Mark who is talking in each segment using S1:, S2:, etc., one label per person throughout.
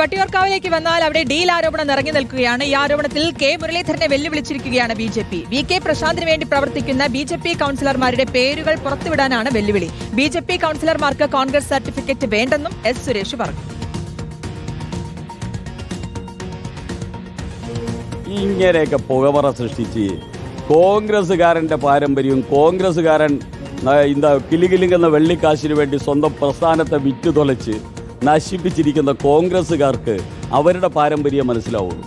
S1: വട്ടിയൂർക്കാവിലേക്ക് വന്നാൽ അവിടെ ഡീൽ ആരോപണം നിറഞ്ഞു നിൽക്കുകയാണ്. ഈ ആരോപണത്തിൽ കെ മുരളീധരനെ വെല്ലുവിളിച്ചിരിക്കുകയാണ് ബി.ജെ.പി. വി.കെ. പ്രശാന്തിന് വേണ്ടി പ്രവർത്തിക്കുന്ന ബി.ജെ.പി. കൌൺസിലർമാരുടെ പേരുകൾ പുറത്തുവിടാനാണ് വെല്ലുവിളി. ബി.ജെ.പി. കൌൺസിലർമാർക്ക് കോൺഗ്രസ് സർട്ടിഫിക്കറ്റ് വേണ്ടെന്നും എസ്. സുരേഷ് പറഞ്ഞു.
S2: ഇങ്ങനെയൊക്കെ പുകമറ സൃഷ്ടിച്ച് കോൺഗ്രസ്സുകാരൻ്റെ പാരമ്പര്യവും കോൺഗ്രസ്സുകാരൻ കിലുകിലുങ്ങുന്ന വെള്ളിക്കാശിന് വേണ്ടി സ്വന്തം പ്രസ്ഥാനത്തെ വിറ്റുതൊലച്ച് നശിപ്പിച്ചിരിക്കുന്ന കോൺഗ്രസ്സുകാർക്ക് അവരുടെ പാരമ്പര്യം മനസ്സിലാവുന്നു.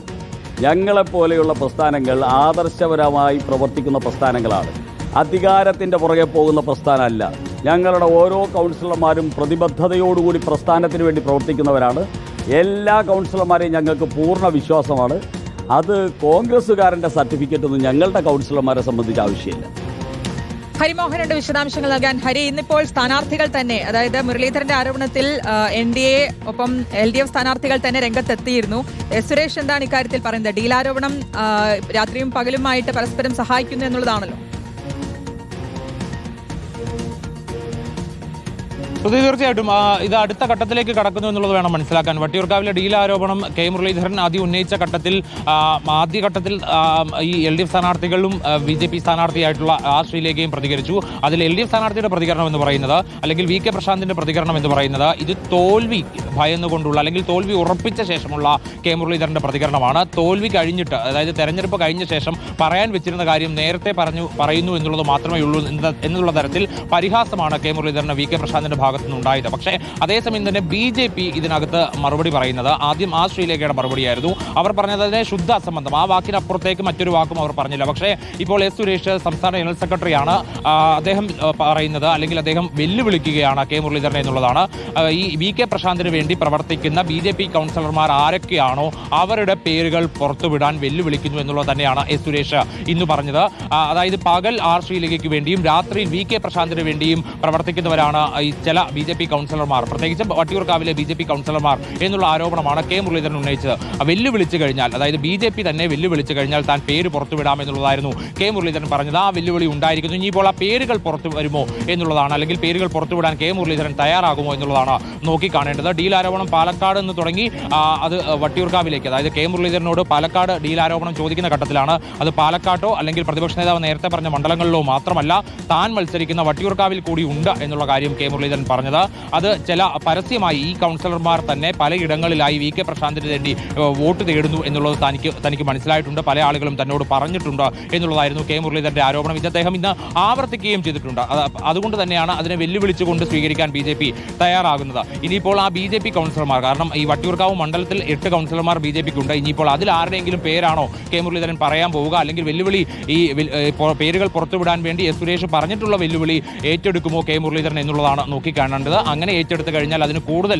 S2: ഞങ്ങളെപ്പോലെയുള്ള പ്രസ്ഥാനങ്ങൾ ആദർശപരമായി പ്രവർത്തിക്കുന്ന പ്രസ്ഥാനങ്ങളാണ്. അധികാരത്തിൻ്റെ പുറകെ പോകുന്ന പ്രസ്ഥാനമല്ല. ഞങ്ങളുടെ ഓരോ കൗൺസിലർമാരും പ്രതിബദ്ധതയോടുകൂടി പ്രസ്ഥാനത്തിന് വേണ്ടി പ്രവർത്തിക്കുന്നവരാണ്. എല്ലാ കൗൺസിലർമാരെയും ഞങ്ങൾക്ക് പൂർണ്ണ വിശ്വാസമാണ്. അത് കോൺഗ്രസ്സുകാരൻ്റെ സർട്ടിഫിക്കറ്റൊന്നും ഞങ്ങളുടെ കൗൺസിലർമാരെ സംബന്ധിച്ച് ആവശ്യമില്ല.
S1: ഹരിമോഹനുണ്ട് വിശദാംശങ്ങൾ നൽകാൻ. ഹരി, ഇന്നിപ്പോൾ സ്ഥാനാർത്ഥികൾ തന്നെ, അതായത് മുരളീധരന്റെ ആരോപണത്തിൽ NDA ഒപ്പം LDF സ്ഥാനാർത്ഥികൾ തന്നെ രംഗത്തെത്തിയിരുന്നു. എസ്. സുരേഷ് എന്താണ് ഇക്കാര്യത്തിൽ പറയുന്നത്? ഡീൽ ആരോപണം രാത്രിയും പകലുമായിട്ട് പരസ്പരം സഹായിക്കുന്നു എന്നുള്ളതാണല്ലോ.
S3: തീർച്ചയായിട്ടും ഇത് അടുത്ത ഘട്ടത്തിലേക്ക് കടക്കുന്നു എന്നുള്ളത് വേണം മനസ്സിലാക്കാൻ. വട്ടിയൂർക്കാവിലെ ഡീൽ ആരോപണം കെ മുരളീധരൻ ആദ്യം ഉന്നയിച്ച ഘട്ടത്തിൽ ആദ്യഘട്ടത്തിൽ ഈ LDF സ്ഥാനാർത്ഥികളും BJP സ്ഥാനാർത്ഥിയായിട്ടുള്ള ശ്രീലേഖയും പ്രതികരിച്ചു. അതിൽ LDF സ്ഥാനാർത്ഥിയുടെ പ്രതികരണം എന്ന് പറയുന്നത്, അല്ലെങ്കിൽ വി.കെ. പ്രശാന്തിന്റെ പ്രതികരണം എന്ന് പറയുന്നത്, ഇത് തോൽവി ഭയന്നുകൊണ്ടുള്ള അല്ലെങ്കിൽ തോൽവി ഉറപ്പിച്ച ശേഷമുള്ള കെ മുരളീധരന്റെ പ്രതികരണമാണ്. തോൽവി കഴിഞ്ഞിട്ട്, അതായത് തെരഞ്ഞെടുപ്പ് കഴിഞ്ഞ ശേഷം പറയാൻ വെച്ചിരുന്ന കാര്യം നേരത്തെ പറയുന്നു എന്നുള്ളത് മാത്രമേ ഉള്ളൂ എന്നുള്ള തരത്തിൽ പരിഹാസമാണ് കെ മുരളീധരന് വി.കെ. പ്രശാന്തിന്റെ ഭാഗത്തുനിന്നുണ്ടായത്. പക്ഷേ അതേസമയം തന്നെ BJP ഇതിനകത്ത് മറുപടി പറയുന്നത് ആദ്യം ശ്രീലേഖയുടെ മറുപടിയായിരുന്നു. അവർ പറഞ്ഞത് അതിനെ ശുദ്ധ അസംബന്ധം, ആ വാക്കിനപ്പുറത്തേക്ക് മറ്റൊരു വാക്കും അവർ പറഞ്ഞില്ല. പക്ഷേ ഇപ്പോൾ എസ്. സുരേഷ് സംസ്ഥാന ജനറൽ സെക്രട്ടറിയാണ്. അദ്ദേഹം പറയുന്നത്, അല്ലെങ്കിൽ അദ്ദേഹം വെല്ലുവിളിക്കുകയാണ് കെ മുരളീധരനെ എന്നുള്ളതാണ്. ഈ വി.കെ. പ്രശാന്തിന് വേണ്ടി പ്രവർത്തിക്കുന്ന BJP കൗൺസിലർമാർ ആരൊക്കെയാണോ അവരുടെ പേരുകൾ പുറത്തുവിടാൻ വെല്ലുവിളിക്കുന്നു എന്നുള്ളത് തന്നെയാണ് എസ്. സുരേഷ് ഇന്ന് പറഞ്ഞത്. അതായത് പകൽ ശ്രീലേഖയ്ക്ക് വേണ്ടിയും രാത്രിയിൽ വി.കെ. പ്രശാന്തിന് വേണ്ടിയും പ്രവർത്തിക്കുന്നവരാണ് ഈ ചില BJP കൗൺസിലർമാർ, പ്രത്യേകിച്ച് വട്ടിയൂർക്കാവിലെ BJP കൗൺസിലർമാർ എന്നുള്ള ആരോപണമാണ് കെ മുരളീധരൻ ഉന്നയിച്ചത്. വെല്ലുവിളിച്ചു കഴിഞ്ഞാൽ, അതായത് BJP തന്നെ വെല്ലുവിളിച്ചു കഴിഞ്ഞാൽ താൻ പേര് പുറത്തുവിടാമെന്നുള്ളതായിരുന്നു കെ മുരളീധരൻ പറഞ്ഞത്. ആ വെല്ലുവിളി ഉണ്ടായിരിക്കുന്നു. ഇനിയിപ്പോൾ ആ പേരുകൾ പുറത്തു വരുമോ എന്നുള്ളതാണ്, അല്ലെങ്കിൽ പേരുകൾ പുറത്തുവിടാൻ കെ മുരളീധരൻ തയ്യാറാകുമോ എന്നുള്ളതാണ് നോക്കിക്കാണേണ്ടത്. ഡീൽ ആരോപണം പാലക്കാട് നിന്ന് തുടങ്ങി അത് വട്ടിയൂർക്കാവിലേക്ക്, അതായത് കെ മുരളീധരനോട് പാലക്കാട് ഡീൽ ആരോപണം ചോദിക്കുന്ന ഘട്ടത്തിലാണ് അത് പാലക്കാട്ടോ അല്ലെങ്കിൽ പ്രതിപക്ഷ നേതാവ് നേരത്തെ പറഞ്ഞ മണ്ഡലങ്ങളിലോ മാത്രമല്ല, താൻ മത്സരിക്കുന്ന വട്ടിയൂർക്കാവിൽ കൂടി ഉണ്ട് എന്നുള്ള കാര്യം കെ മുരളീധരൻ പറഞ്ഞത്. അത് ചില പരസ്യമായി ഈ കൗൺസിലർമാർ തന്നെ പലയിടങ്ങളിലായി വി.കെ. പ്രശാന്തിന് വേണ്ടി വോട്ട് തേടുന്നു എന്നുള്ളത് തനിക്ക് മനസ്സിലായിട്ടുണ്ട്, പല ആളുകളും തന്നോട് പറഞ്ഞിട്ടുണ്ട് എന്നുള്ളതായിരുന്നു കെ മുരളീധരന്റെ ആരോപണം. ഇത് അദ്ദേഹം ഇന്ന് ആവർത്തിക്കുകയും ചെയ്തിട്ടുണ്ട്. അതുകൊണ്ട് തന്നെയാണ് അതിനെ വെല്ലുവിളിച്ചുകൊണ്ട് സ്വീകരിക്കാൻ BJP തയ്യാറാകുന്നത്. ഇനിയിപ്പോൾ ആ BJP കൗൺസിലർമാർ, കാരണം ഈ വട്ടിയൂർക്കാവ് മണ്ഡലത്തിൽ 8 കൗൺസിലർമാർ BJPക്കുണ്ട്. ഇനിയിപ്പോൾ അതിൽ ആരുടെയെങ്കിലും പേരാണോ കെ മുരളീധരൻ പറയാൻ പോവുക, അല്ലെങ്കിൽ വെല്ലുവിളി ഈ പേരുകൾ പുറത്തുവിടാൻ വേണ്ടി എസ്. സുരേഷ് പറഞ്ഞിട്ടുള്ള വെല്ലുവിളി ഏറ്റെടുക്കുമോ കെ മുരളീധരൻ എന്നുള്ളതാണ് നോക്കിക്കാണേണ്ടത്. അങ്ങനെ ഏറ്റെടുത്തു കഴിഞ്ഞാൽ അതിന് കൂടുതൽ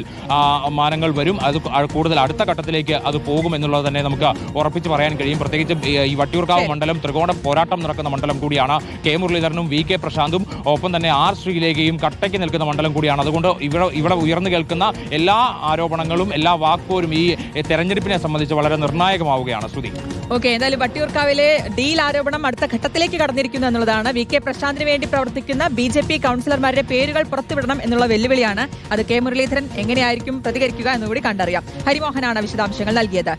S3: മാനങ്ങൾ വരും. അത് കൂടുതൽ അടുത്ത ഘട്ടത്തിലേക്ക് അത് പോകും എന്നുള്ളത് തന്നെ നമുക്ക് ഉറപ്പിച്ച് പറയാൻ കഴിയും. പ്രത്യേകിച്ച് ഈ വട്ടിയൂർക്കാവ് മണ്ഡലം ത്രികോണ പോരാട്ടം നടക്കുന്ന മണ്ഡലം കൂടിയാണ്. K മുരളീധരനും VK. പ്രശാന്തും ഒപ്പം തന്നെ ശ്രീലേഖയും കട്ടയ്ക്ക് നിൽക്കുന്ന മണ്ഡലം കൂടിയാണ്. അതുകൊണ്ട് ഇവിടെ ഉയർന്നു കേൾക്കുന്ന എല്ലാ ആരോപണങ്ങളും എല്ലാ വാക്കുപോലും ഈ തെരഞ്ഞെടുപ്പിനെ സംബന്ധിച്ച് വളരെ നിർണായകമാവുകയാണ്. ശ്രുതി,
S1: എന്തായാലും വട്ടിയൂർക്കാവിലെ ഡീൽ ആരോപണം അടുത്ത ഘട്ടത്തിലേക്ക് കടന്നിരിക്കുന്നു എന്നുള്ളതാണ്. വി.കെ. പ്രശാന്തിന് വേണ്ടി പ്രവർത്തിക്കുന്ന BJP കൗൺസിലർമാരുടെ പേരുകൾ പുറത്തുവിടണം എന്നുള്ള വെല്ലുവിളിയാണ്. അത് കെ മുരളീധരൻ എങ്ങനെയായിരിക്കും പ്രതികരിക്കുക എന്നുകൂടി കണ്ടറിയാം. ഹരിമോഹനാണ് വിശദാംശങ്ങൾ നൽകിയത്.